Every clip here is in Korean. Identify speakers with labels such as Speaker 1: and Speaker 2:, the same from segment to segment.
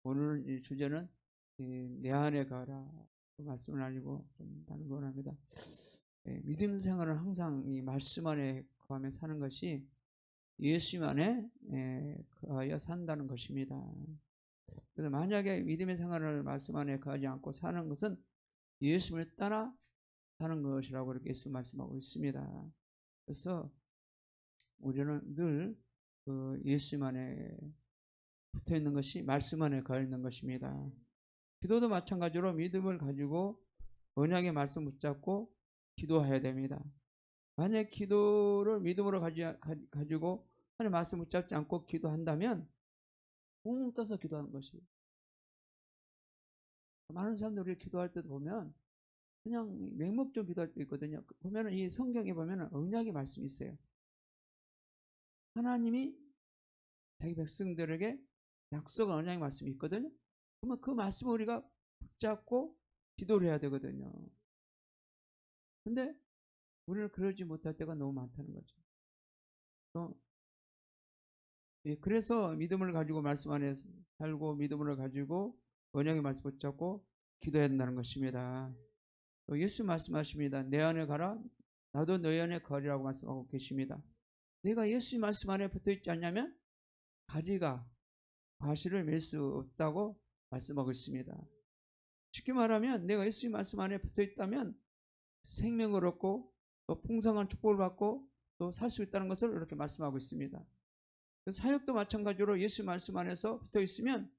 Speaker 1: 오늘 이 주제는 내 안에 가라 그 말씀을 알리고 좀 나누기 원합니다. 믿음 생활은 항상 이 말씀 안에 거하며 사는 것이 예수 안에 거하여 산다는 것입니다. 그래서 만약에 믿음의 생활을 말씀 안에 거하지 않고 사는 것은 예수를 따라 사는 것이라고 이렇게 예수 말씀하고 있습니다. 그래서 우리는 늘 그 예수 안에 붙어 있는 것이 말씀 안에 거하 있는 것입니다. 기도도 마찬가지로 믿음을 가지고 언약의 말씀 붙잡고 기도해야 됩니다. 만약 기도를 믿음으로 가지고 하나님 말씀 붙잡지 않고 기도한다면 붕 떠서 기도하는 것이. 많은 사람들이 기도할 때 보면 그냥 맹목적으로 기도할 때 있거든요. 보면은 이 성경에 보면은 언약의 말씀이 있어요. 하나님이 자기 백성들에게 약속한 언약의 말씀이 있거든요. 그러면 그 말씀을 우리가 붙잡고 기도를 해야 되거든요. 근데 우리는 그러지 못할 때가 너무 많다는 거죠. 그래서 믿음을 가지고 말씀 안에 살고 믿음을 가지고 언약의 말씀 붙잡고 기도해야 된다는 것입니다. 예수 말씀하십니다. 내 안에 가라 나도 너희 안에 거리라고 말씀하고 계십니다. 내가 예수 말씀 안에 붙어있지 않냐면 가지가 과실을 맺을 수 없다고 말씀하고 있습니다. 쉽게 말하면 내가 예수님 말씀 안에 붙어있다면 생명을 얻고 또 풍성한 축복을 받고 또 살 수 있다는 것을 이렇게 말씀하고 있습니다. 사역도 마찬가지로 예수 말씀 안에서 붙어있으면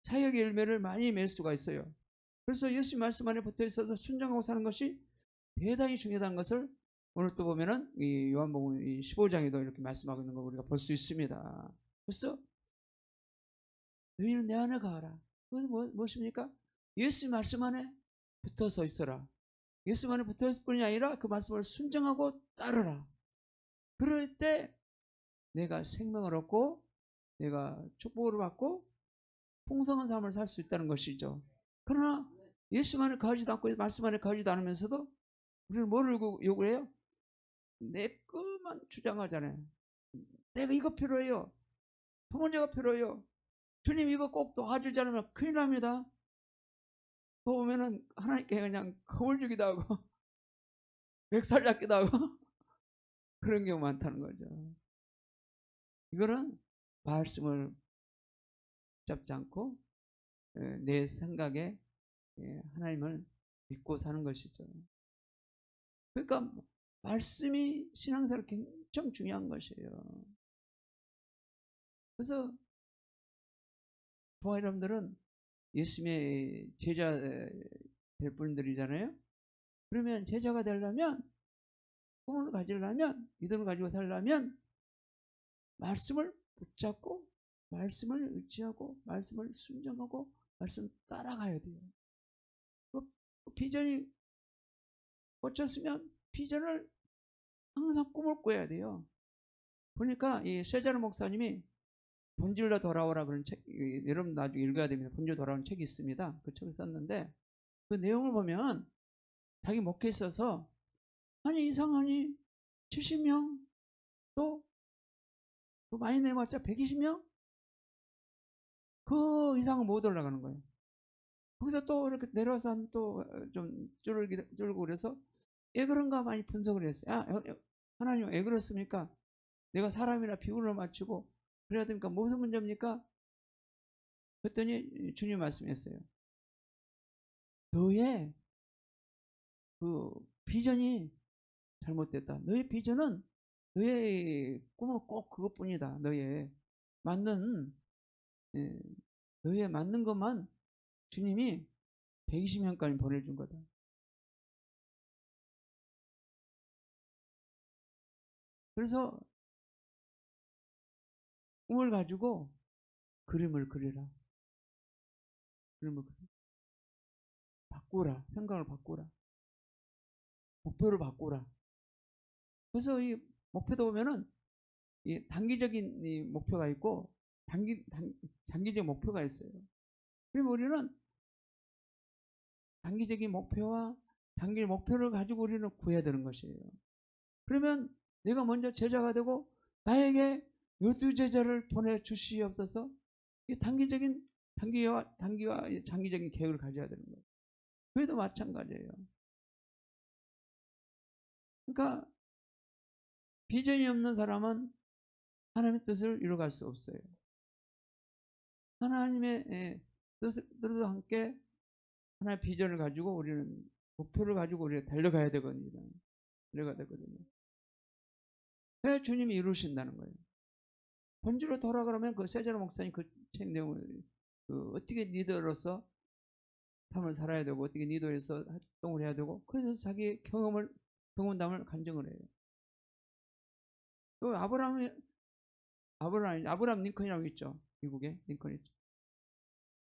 Speaker 1: 사역의 열매를 많이 맺을 수가 있어요. 그래서 예수 말씀 안에 붙어있어서 순종하고 사는 것이 대단히 중요하다는 것을 오늘 또 보면은 이 요한복음 15장에도 이렇게 말씀하고 있는 걸 우리가 볼 수 있습니다. 그래서 너희는 내 안에 가라. 그것은 무엇입니까? 예수 말씀 안에 붙어서 있어라. 예수 안에 붙어 있을 뿐이 아니라 그 말씀을 순종하고 따르라. 그럴 때 내가 생명을 얻고 내가 축복을 받고 풍성한 삶을 살 수 있다는 것이죠. 그러나 예수 안에 거하지도 않고 말씀 안에 거하지도 않으면서도 우리는 뭐를 요구해요? 내 것만 주장하잖아요. 내가 이거 필요해요. 부모님가 필요해요. 주님 이거 꼭 도와주지 않으면 큰일 납니다. 또 보면은 하나님께 그냥 겁을 주기도 하고 멱살 잡기도 하고 그런 경우 많다는 거죠. 이거는 말씀을 잡지 않고 내 생각에 하나님을 믿고 사는 것이죠. 그러니까 말씀이 신앙생활 굉장히 중요한 것이에요. 그래서 부하 여러분들은 예수님의 제자 될 분들이잖아요. 그러면 제자가 되려면 꿈을 가지려면 믿음을 가지고 살려면 말씀을 붙잡고 말씀을 의지하고 말씀을 순종하고 말씀 따라가야 돼요. 비전이 꽂혔으면 비전을 항상 꿈을 꿔야 돼요. 보니까 이 쇠자르 목사님이 본질로 돌아오라 그런 책, 여러분 나중에 읽어야 됩니다. 본질로 돌아오는 책이 있습니다. 그 책을 썼는데 그 내용을 보면 자기 목회에 있어서 아니 이상하니 70명 또 많이 내봤자 120명 그 이상은 못 올라가는 거예요. 거기서 또 이렇게 내려와서 또 좀 쫄고 그래서 왜 그런가 많이 분석을 했어요. 하나님 왜 그렇습니까? 내가 사람이라 비율을 맞추고 그래야 됩니까? 무슨 문제입니까? 그랬더니 주님 말씀했어요. 너의 그 비전이 잘못됐다. 너의 비전은 너의 꿈은 꼭 그것뿐이다. 너의 맞는 것만 주님이 120명까지 보내준 거다. 그래서 꿈을 가지고 그림을 그리라. 그림을 그리라. 바꾸라. 생각을 바꾸라. 목표를 바꾸라. 그래서 이 목표도 보면은 이 단기적인 이 목표가 있고 장기적 목표가 있어요. 그럼 우리는 단기적인 목표와 장기 목표를 가지고 우리는 구해야 되는 것이에요. 그러면 내가 먼저 제자가 되고 나에게 12제자를 보내주시옵소서. 이 단기적인 단기와 장기적인 계획을 가져야 되는 거예요. 그래도 마찬가지예요. 그러니까 비전이 없는 사람은 하나님의 뜻을 이루어갈 수 없어요. 하나님의 뜻과 함께 하나의 비전을 가지고 우리는 목표를 가지고 우리가 달려가야 되거든요. 달려가야 되거든요. 왜 주님이 이루신다는 거예요. 본질로 돌아가려면 그 세자로 목사님 그 책 내용을 어떻게 리더로서 삶을 살아야 되고 어떻게 리더에서 활동을 해야 되고 그래서 자기의 경험담을 간증을 해요. 또 아브라함 링컨이라고 있죠. 미국에 링컨 있죠.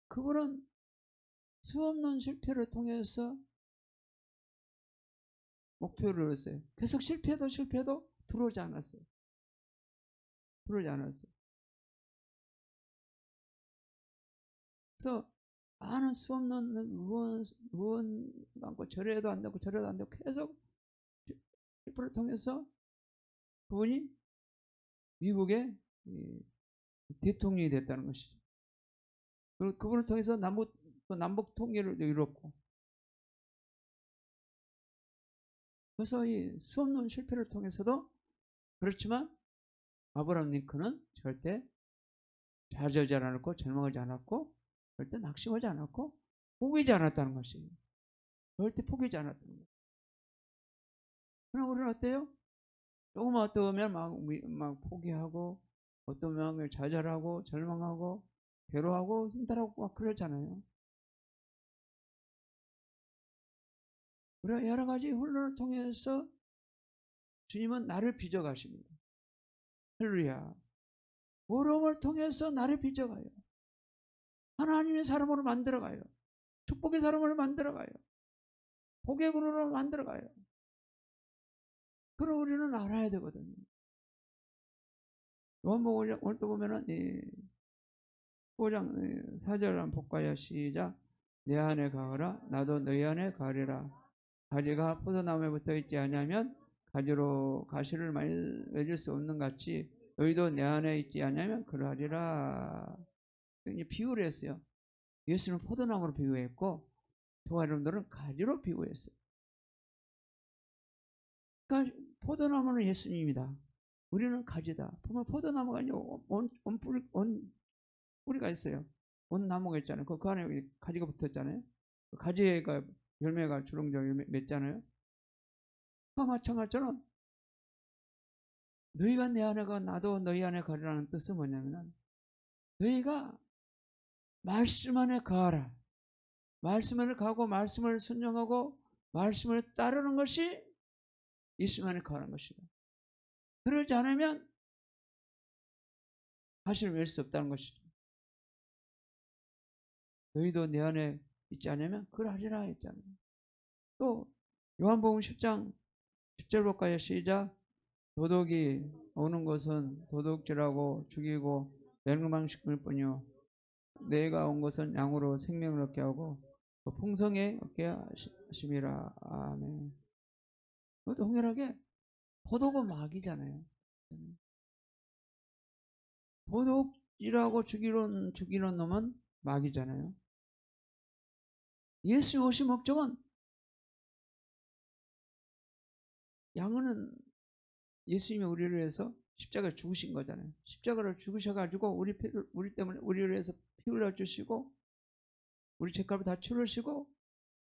Speaker 1: 그분은 수없는 실패를 통해서 목표를 이뤘어요. 계속 실패도 들어오지 않았어요. 그래서 많은 수없는 의원 많고 저래도 안 되고 저래도 안 되고 계속 실패를 통해서 그분이 미국의 대통령이 됐다는 것이죠. 그리고 그분을 통해서 남북 통일을 이뤘고, 그래서 이 수없는 실패를 통해서도 그렇지만 아브라함 링컨은 절대 좌절하지 않았고 절망하지 않았고 절대 낙심하지 않았고 포기하지 않았다는 것이에요. 절대 포기하지 않았다는 거예요. 그럼 우리는 어때요? 조금만 어떠면 막 포기하고 어떠면 좌절하고 절망하고 괴로워하고 힘들어하고 막 그러잖아요. 우리가 여러 가지 훈련을 통해서 주님은 나를 빚어가십니다. 할렐루야. 어려움을 통해서 나를 빚어가요. 하나님의 사람으로 만들어가요. 축복의 사람을 만들어가요. 복의 근원으로 만들어가요. 그럼 우리는 알아야 되거든요. 요한복음 오늘 또 보면은 5장 4절 한번 볼까요? 시작. 내 안에 가거라 나도 너희 안에 가리라. 가지가 포도나무에 붙어 있지 않으면 가지로 가시를 맺을 수 없는 같이 너희도 내 안에 있지 않으면 그러하리라. 비유를 했어요. 예수는 포도나무로 비유했고 교회 여러분들은 가지로 비유했어요. 그러니까 포도나무는 예수님이다. 우리는 가지다. 보면 포도나무가 아니고 뿌리가 있어요. 온 나무가 있잖아요. 그 안에 가지가 붙었잖아요. 가지가 열매가 주렁주렁 맺잖아요. 그와 마찬가지처럼 너희가 내 안에 가 나도 너희 안에 가리라는 뜻은 뭐냐면 너희가 말씀 안에 가라. 말씀 안에 가고 말씀을 순종하고 말씀을 따르는 것이 예수 안에 가는 것이다. 그러지 않으면 가시를 맺을 수 없다는 것이죠. 너희도 내 안에 있지 않으면 그러하리라 했잖아요. 또 요한복음 10장 10절 볼까요? 시작. 도둑이 오는 것은 도둑질하고 죽이고 멸망시킬 뿐이요 내가 온 것은 양으로 생명을 얻게 하고 풍성에 얻게 하심이라. 아멘. 그것도 동일하게 도둑은 마귀잖아요. 도둑질하고 죽이는 놈은 마귀잖아요. 예수 오신 목적은 양은 예수님이 우리를 위해서 십자가를 죽으신 거잖아요. 십자가를 죽으셔가지고 우리 때문에 우리를 위해서 피 흘려 주시고 우리 죄값을 다 치르시고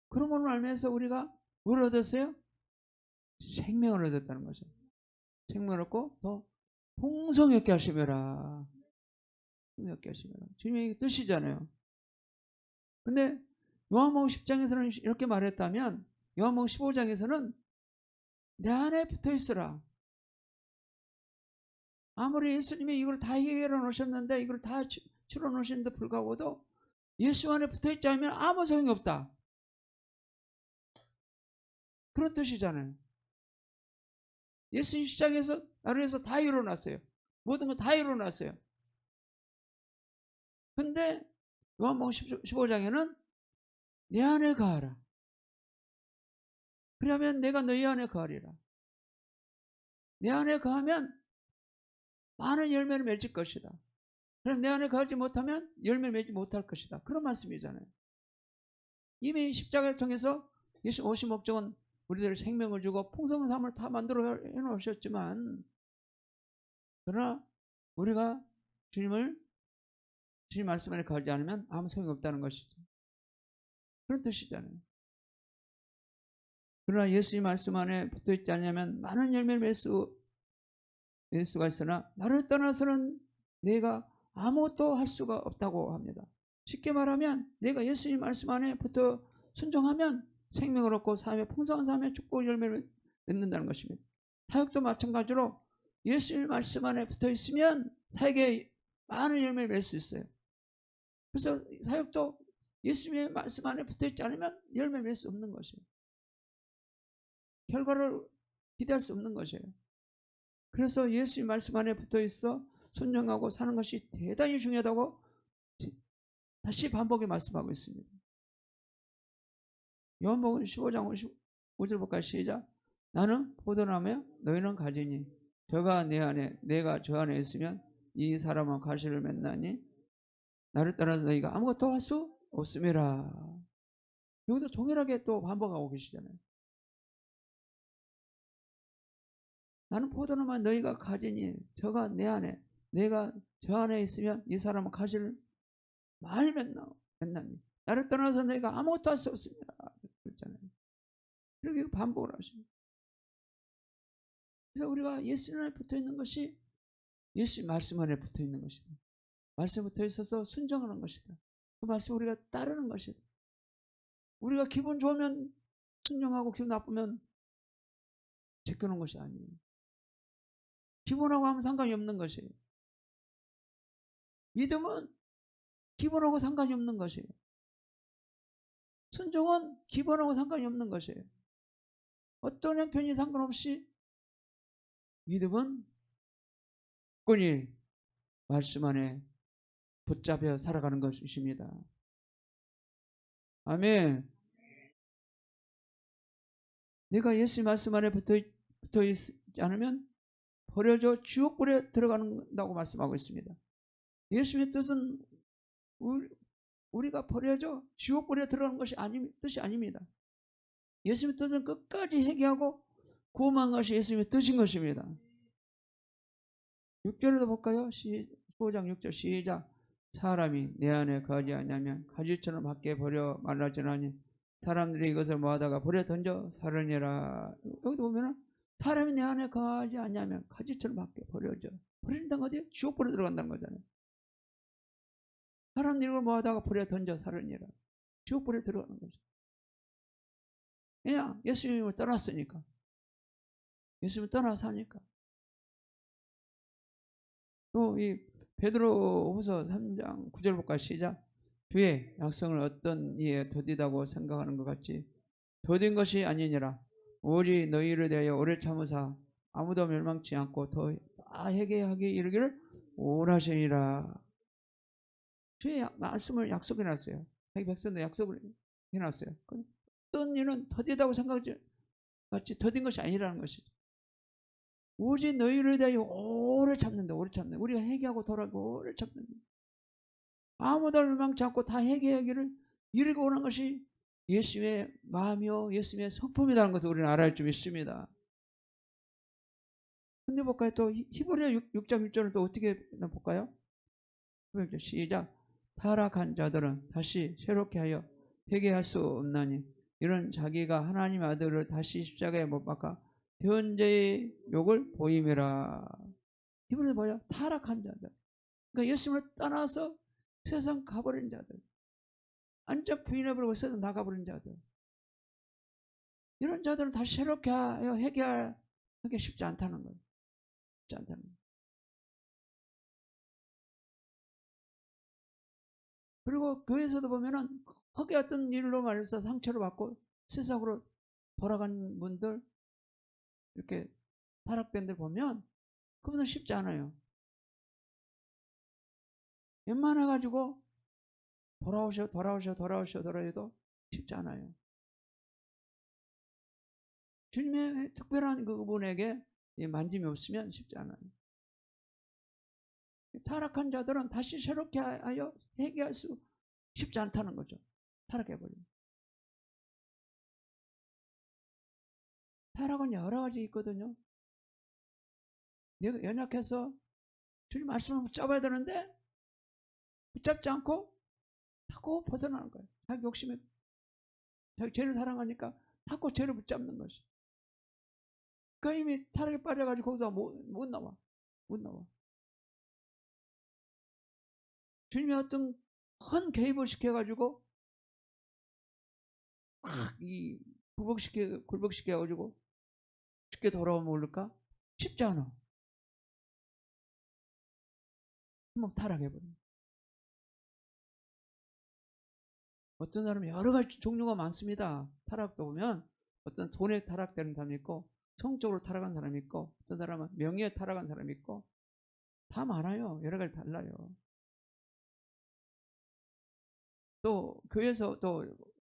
Speaker 1: 그러므로 알면서 우리가 뭘 얻었어요? 생명을 얻었다는 거죠. 생명을 얻고 더 풍성하게 하시며라. 풍성하게 하시며라. 주님의 뜻이잖아요. 근데 요한복음 10장에서는 이렇게 말했다면 요한복음 15장에서는 내 안에 붙어 있으라. 아무리 예수님이 이걸 다 해결해 놓으셨는데 이걸 다 치러 놓으셨는데 불구하고도 예수 안에 붙어 있지 않으면 아무 소용이 없다. 그런 뜻이잖아요. 예수님 시장에서 나를 위해서 다 이뤄놨어요. 모든 거 다 이뤄놨어요. 근데 요한복음 15장에는 내 안에 가라. 그러면 내가 너희 안에 가리라. 내 안에 가면 많은 열매를 맺을 것이다. 그럼 내 안에 거하지 못하면 열매 맺지 못할 것이다. 그런 말씀이잖아요. 이미 십자가를 통해서 예수 오신 목적은 우리들의 생명을 주고 풍성한 삶을 다 만들어 해놓으셨지만, 그러나 우리가 주님 말씀 안에 거하지 않으면 아무 소용이 없다는 것이죠. 그런 뜻이잖아요. 그러나 예수님 말씀 안에 붙어있지 않으면 많은 열매를 맺을 수가 있으나 나를 떠나서는 내가 아무것도 할 수가 없다고 합니다. 쉽게 말하면 내가 예수님 말씀 안에 붙어 순종하면 생명을 얻고 삶의 풍성한 삶의 축복 열매를 맺는다는 것입니다. 사역도 마찬가지로 예수님 말씀 안에 붙어 있으면 사역에 많은 열매를 맺을 수 있어요. 그래서 사역도 예수님의 말씀 안에 붙어 있지 않으면 열매를 맺을 수 없는 것이에요. 결과를 기대할 수 없는 것이에요. 그래서 예수님 말씀 안에 붙어 있어 순종하고 사는 것이 대단히 중요하다고 다시 반복해 말씀하고 있습니다. 요한복음 15장 5절 볼까요? 시작. 나는 포도나무요 너희는 가지니 저가 내 안에 내가 저 안에 있으면 이 사람은 가시를 맺나니 나를 따라서 너희가 아무것도 할 수 없음이라. 여기도 동일하게 또 반복하고 계시잖아요. 나는 포도나무만 너희가 가지니 저가 내 안에 내가 저 안에 있으면 이 사람은 가시를 많이 맺나니 나를 떠나서 너희가 아무것도 할 수 없습니다. 그랬잖아요. 이렇게 반복을 하십니다. 그래서 우리가 예수님 안에 붙어 있는 것이 예수 말씀 안에 붙어 있는 것이다. 말씀에 붙어 있어서 순종하는 것이다. 그 말씀 우리가 따르는 것이다. 우리가 기분 좋으면 순종하고 기분 나쁘면 제껴놓은 것이 아니에요. 기분하고 하면 상관이 없는 것이에요. 믿음은 기분하고 상관이 없는 것이에요. 순종은 기분하고 상관이 없는 것이에요. 어떤 형편이 상관없이 믿음은 굳건히 말씀 안에 붙잡혀 살아가는 것이십니다. 아멘. 내가 예수의 말씀 안에 붙어 있지 않으면 버려져 지옥불에 들어간다고 말씀하고 있습니다. 예수의 뜻은 우리가 버려져 지옥불에 들어가는 것이 뜻이 아닙니다. 예수의 뜻은 끝까지 회개하고 구원한 것이 예수님의 뜻인 것입니다. 6절에도 볼까요? 15장 6절 시작. 사람이 내 안에 거하지 않으면 가지처럼 밖에 버려 말라지나니 사람들이 이것을 모아다가 버려 던져 사르니라. 여기도 보면은 사람이 내 안에 거하지 않으면 가지처럼 밖에 버린다는 거 어디요? 지옥불에 들어간다는 거잖아요. 사람들이 이걸 모아다가 버려 던져 사르니라. 지옥불에 들어가는 거죠. 그냥 예수님을 떠났으니까. 예수님을 떠나 사니까. 또 이 베드로후서 3장 9절 볼까요? 시작. 주의 약속을 어떤 이에 더디다고 생각하는 것 같이 더딘 것이 아니니라. 오직 너희를 대하여 오래 참으사 아무도 멸망치 않고 더 회개하게 이르기를 원하시니라. 주의 말씀을 약속해 놨어요. 자기 백성들 약속을 해놨어요. 어떤 일은 더디다고 생각하지 같이 더딘 것이 아니라는 것이죠. 오직 너희를 대하여 오래 참는다. 오래 참는다. 우리가 회개하고 돌아가고 오래 참는다. 아무도 멸망치 않고 다 회개하기를 이르고 오는 것이 예수님의 마음이요 예수님의 성품이라는 것을 우리는 알아야 좀 있습니다. 근데 볼까요? 또 히브리서 6장 1절은 또 어떻게 볼까요? 시작. 타락한 자들은 다시 새롭게 하여 회개할 수 없나니 이런 자기가 하나님 아들을 다시 십자가에 못 박아 현재의 욕을 보임이라. 히브리서 뭐야? 타락한 자들. 그러니까 예수님을 떠나서 세상 가버린 자들. 안짝 부인해버리고 세상 나가버린 자들. 이런 자들은 다시 새롭게 하여 회개하기 쉽지 않다는 거예요. 쉽지 않다는 거예요. 그리고 교회에서도 보면은 크게 어떤 일로 말해서 상처를 받고 세상으로 돌아간 분들, 이렇게 타락된 들 보면 그분은 쉽지 않아요. 웬만해가지고 돌아오셔도 쉽지 않아요. 주님의 특별한 그분에게 만짐이 없으면 쉽지 않아요. 타락한 자들은 다시 새롭게 하여 회개할 수 쉽지 않다는 거죠. 타락해버리면. 타락은 여러 가지 있거든요. 내가 연약해서 주님 말씀을 붙잡아야 되는데 붙잡지 않고 자꾸 벗어나는 거예요. 자기 욕심에 자기 죄를 사랑하니까 자꾸 죄를 붙잡는 것이. 그러니까 이미 타락에 빠져가지고 거기서 못 나와. 못 나와. 주님이 어떤 큰 개입을 시켜가지고 이 굴복시켜가지고 쉽게 돌아오면 모를까? 쉽지 않아. 한번 타락해버려. 어떤 사람은 여러 가지 종류가 많습니다. 타락도 보면 어떤 돈에 타락되는 사람이 있고 성적으로 타락한 사람이 있고 어떤 사람은 명예에 타락한 사람이 있고 다 많아요. 여러 가지 달라요. 또 교회에서 또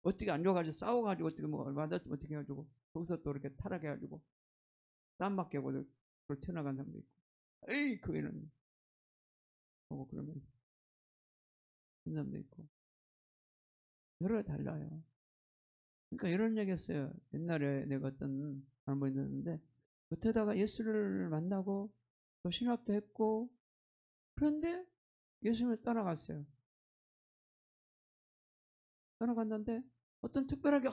Speaker 1: 어떻게 안 좋아가지고 싸워가지고 어떻게 뭐 얼마나 어떻게 해가지고 거기서 또 이렇게 타락해가지고 땀 맞게 하고 그걸 튀어나간 사람도 있고 에이 교회는 보고 그러면서 그런 사람도 있고 여러 가지 달라요. 그러니까 이런 얘기했어요. 옛날에 내가 어떤 할머니 듣는데 어쩌다가 예수를 만나고 또 신학도 했고 그런데 예수님을 떠나갔어요. 떠나갔는데 어떤 특별하게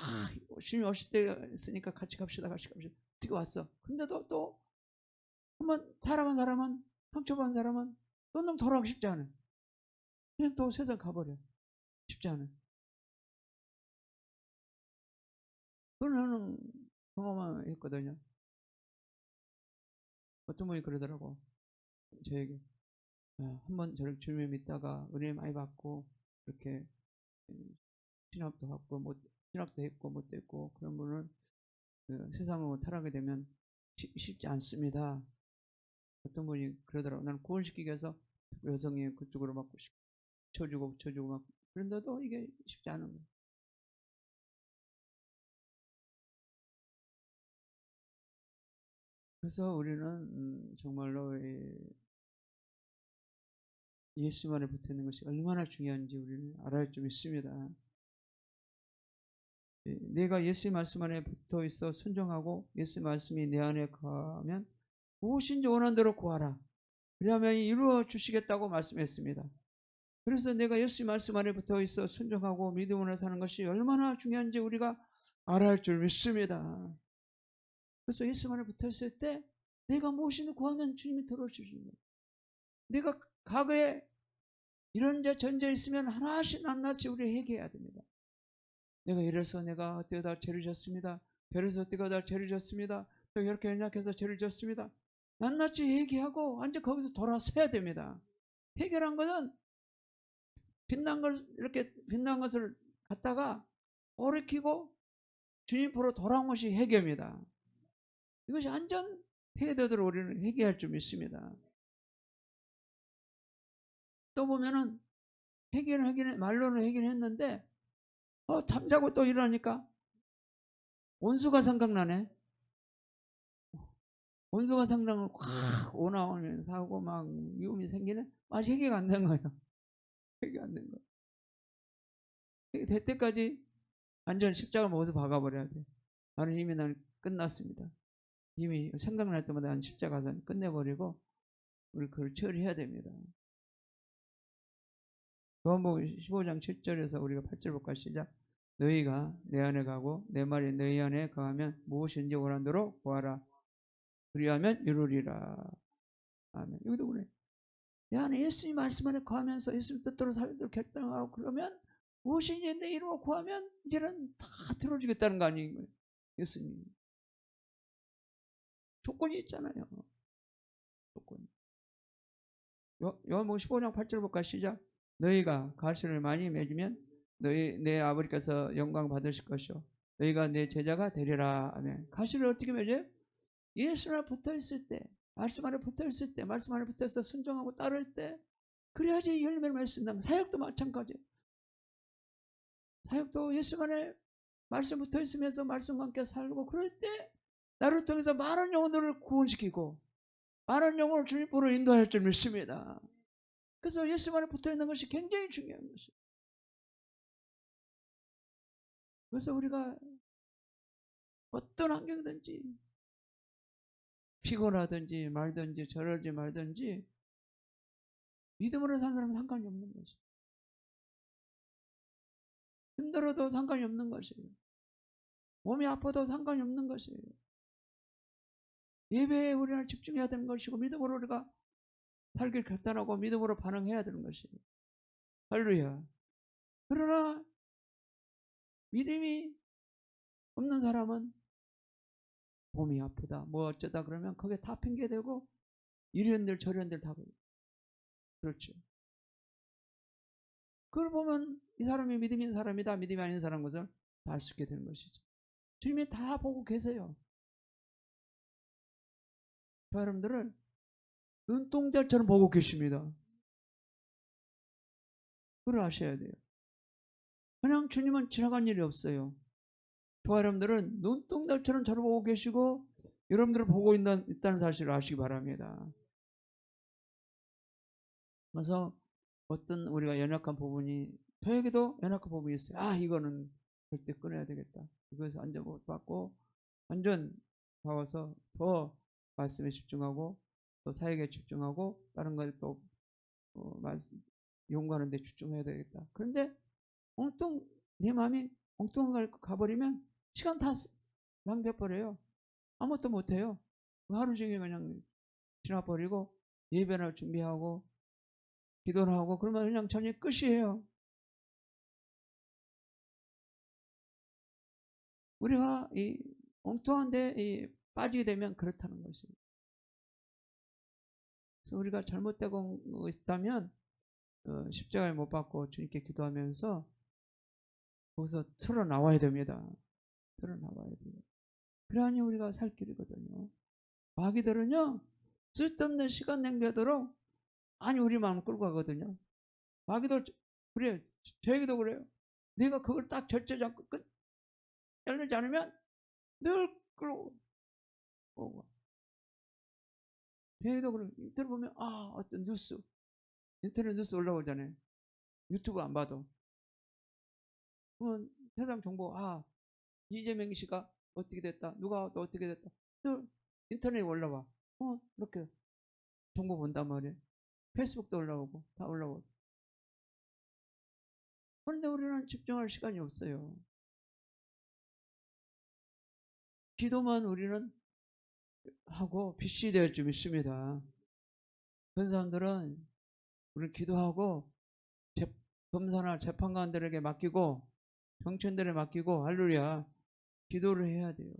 Speaker 1: 주님이 오실 때 있으니까 같이 갑시다 어떻게 왔어. 근데도 또 한번 타락한 사람은 상처받은 사람은 또 너무 돌아가기 쉽지 않아요. 그냥 또 세상 가버려. 쉽지 않아요. 그런 경험을 했거든요. 어떤 분이 그러더라고. 저에게 한번 저를 주님을 믿다가 은혜 많이 받고 이렇게 신학도 하고 못 신학도 했고 못했고 그런 분은 세상으로 타락하게 되면 쉽지 않습니다. 어떤 분이 그러더라고. 나는 구원시키기 위해서 여성이 그쪽으로 막 붙여주고 막 그런데도 이게 쉽지 않은 거예요. 그래서 우리는 정말로 예수만에 붙어 있는 것이 얼마나 중요한지 우리는 알아야 좀 있습니다. 내가 예수의 말씀 안에 붙어 있어 순종하고 예수 말씀이 내 안에 거하면 무엇인지 원하는 대로 구하라. 그리하면 이루어 주시겠다고 말씀했습니다. 그래서 내가 예수의 말씀 안에 붙어 있어 순종하고 믿음으로 사는 것이 얼마나 중요한지 우리가 알아야 할 줄 믿습니다. 그래서 예수 안에 붙어 있을 때 내가 무엇이든 구하면 주님이 들어주시는 거예요. 내가 과거에 이런 전제 있으면 하나씩 낱낱이 우리 회개해야 됩니다. 내가 이래서 내가 어때다 죄를 졌습니다. 그래서 어때다 죄를 졌습니다. 또 이렇게 연약해서 죄를 졌습니다. 낱낱이 회개하고 완전 거기서 돌아서야 됩니다. 회개란 것은 이렇게 빛난 것을 갖다가 오르키고 주님 보러 돌아온 것이 회개입니다. 이것이 완전 회개되도록 우리는 회개할 줄 믿습니다. 또 보면은 회개는 말로는 회개를 했는데 잠자고 또 일어나니까 원수가 생각나네. 원수가 생각을 확 오나오면서 하고 막 미움이 생기네. 회개가 안 된 거예요. 회개 안 된 거예요. 회개 될 때까지 완전 십자가 먹어서 박아버려야 돼. 나는 끝났습니다. 이미 생각날 때마다 한 십자가서 끝내버리고 우리 그걸 처리해야 됩니다. 요한복음 15장 7절에서 우리가 8절 볼까 시작. 너희가 내 안에 가고 내 말이 너희 안에 거하면 무엇인지 원하는 대로 구하라. 그리하면 이루리라. 아멘. 여기도 그래. 내 안에 예수님 말씀 안에 거하면서 예수님 뜻대로 살도록 결단하고 그러면 무엇인지 내 이루고 구하면 이제는 다 들어주겠다는 거 아니에요. 예수님. 조건이 있잖아요. 조건이. 요한복음 15장 8절 볼까 시작. 너희가 가시를 많이 맺으면 내 아버지께서 영광 받으실 것이요 너희가 내 제자가 되리라. 아멘. 가시를 어떻게 맺어요? 예수나 붙어 있을 때, 말씀 안에 붙어 있을 때, 말씀 안에 붙어 있어 순종하고 따를 때, 그래야지 열매를 맺을 수 있는. 사역도 마찬가지예요. 사역도 예수 안에 말씀 붙어 있으면서 말씀과 함께 살고 그럴 때 나를 통해서 많은 영혼들을 구원시키고 많은 영혼을 주님으로 인도할 줄 믿습니다. 그래서 예수 안에 붙어 있는 것이 굉장히 중요한 것이에요. 그래서 우리가 어떤 환경이든지 피곤하든지 말든지 저러지 말든지 믿음으로 사는 사람은 상관이 없는 것이에요. 힘들어도 상관이 없는 것이에요. 몸이 아파도 상관이 없는 것이에요. 예배에 우리는 집중해야 되는 것이고 믿음으로 우리가 살기를 결단하고 믿음으로 반응해야 되는 것이에요. 할렐루야. 그러나 믿음이 없는 사람은 몸이 아프다 뭐 어쩌다 그러면 그게 다 핑계대고 이런들 저런들 다 그렇죠. 그걸 보면 이 사람이 믿음이 있는 사람이다 믿음이 아닌 사람 것을 다 알 수 있게 되는 것이죠. 주님이 다 보고 계세요. 저 여러분들을 눈동자처럼 보고 계십니다. 그걸 아셔야 돼요. 그냥 주님은 지나간 일이 없어요. 저 여러분들은 눈동자처럼 저를 보고 계시고 여러분들을 보고 있다는 사실을 아시기 바랍니다. 그래서 어떤 우리가 연약한 부분이 저에게도 연약한 부분이 있어요. 아 이거는 절대 끊어야 되겠다. 이것을 완전 못 받고 완전 나와서 더 말씀에 집중하고 또 사역에 집중하고 다른 것에 또 연구하는 데 집중해야 되겠다. 그런데 엉뚱 내 마음이 엉뚱한 가버리면 시간 다 낭비해버려요. 아무것도 못해요. 하루 종일 그냥 지나버리고 예배나 준비하고 기도를 하고 그러면 그냥 저녁 끝이에요. 우리가 이 엉뚱한 데 빠지게 되면 그렇다는 것이에요. 그래서 우리가 잘못되고 있다면 십자가를 못 받고 주님께 기도하면서 거기서 털어나와야 됩니다. 털어나와야 돼요. 그러하니 우리가 살 길이거든요. 마귀들은요 쓸데없는 시간 낭비하도록 아니 우리 마음을 끌고 가거든요. 마귀들 그래요. 저에게도 그래요. 내가 그걸 딱 절제하지 않고 자르지 않으면 늘 끌고 오고. 저에게도 그래요. 인터넷 보면 어떤 뉴스 인터넷 뉴스 올라오잖아요. 유튜브 안 봐도 그러면 세상 정보 이재명 씨가 어떻게 됐다 누가 또 어떻게 됐다 늘 인터넷에 올라와. 이렇게 정보 본단 말이에요. 페이스북도 올라오고 다 올라오고. 그런데 우리는 집중할 시간이 없어요. 기도만 우리는 하고 빛이 될 줄 믿습니다. 그런 사람들은 우리 기도하고 검사나 재판관들에게 맡기고 정치인들에 맡기고 할렐루야 기도를 해야 돼요.